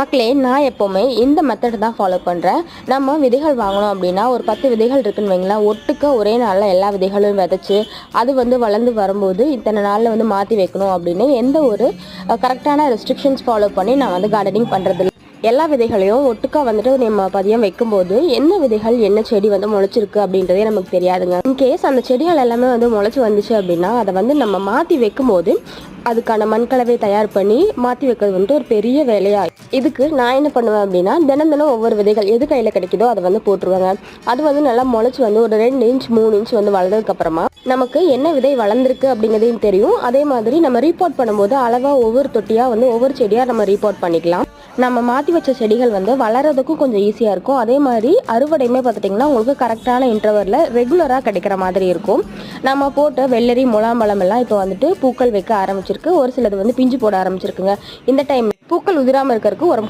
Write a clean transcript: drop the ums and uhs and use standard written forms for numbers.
மக்களே, நான் எப்போவுமே இந்த மெத்தட் தான் ஃபாலோ பண்ணுறேன். நம்ம விதைகள் வாங்கணும் அப்படின்னா, ஒரு 10 விதைகள் இருக்குன்னு வைங்களேன், ஒட்டுக்க ஒரே நாளில் எல்லா விதைகளும் விதைச்சி அது வளர்ந்து வரும்போது இத்தனை நாளில் மாற்றி வைக்கணும் அப்படின்னு எந்த ஒரு கரெக்டான ரெஸ்ட்ரிக்ஷன்ஸ் ஃபாலோ பண்ணி நான் கார்டனிங் பண்ணுறது. எல்லா விதைகளையும் ஒட்டுக்கா நம்ம பதியம் வைக்கும்போது என்ன விதைகள் என்ன செடி முளைச்சிருக்கு அப்படின்றதே நமக்கு தெரியாதுங்க. இன்கேஸ் அந்த செடிகள் எல்லாமே முளைச்சி வந்துச்சு அப்படின்னா அதை நம்ம மாற்றி வைக்கும்போது அதுக்கான மண்கலவை தயார் பண்ணி மாற்றி வைக்கிறது ஒரு பெரிய வேலையா. இதுக்கு நான் என்ன பண்ணுவேன் அப்படின்னா, தினம் ஒவ்வொரு விதைகள் எது கையில் கிடைக்குதோ அதை போட்டுருவாங்க. அது நல்லா முளைச்சி ஒரு 2 இன்ச் 3 இன்ச் வளர்ந்ததுக்கு அப்புறமா நமக்கு என்ன விதை வளர்ந்துருக்கு அப்படிங்கிறதையும் தெரியும். அதே மாதிரி நம்ம ரீபோர்ட் பண்ணும்போது அளவாக ஒவ்வொரு தொட்டியாக ஒவ்வொரு செடியாக நம்ம ரீபோர்ட் பண்ணிக்கலாம். நம்ம மாற்றி வச்ச செடிகள் வளர்கிறதுக்கும் கொஞ்சம் ஈஸியாக இருக்கும். அதே மாதிரி அறுவடையுமே பார்த்துட்டிங்கன்னா உங்களுக்கு கரெக்டான இன்டர்வலில் ரெகுலராக கிடைக்கிற மாதிரி இருக்கும். நம்ம போட்ட வெள்ளரி முலாம்பழம் எல்லாம் இப்போ பூக்கள் வைக்க ஆரம்பிச்சிருக்கு. ஒரு சிலது பிஞ்சு போட ஆரம்பிச்சிருக்குங்க. இந்த டைம் பூக்கள் உதிராமல் இருக்கிறதுக்கு ஒரு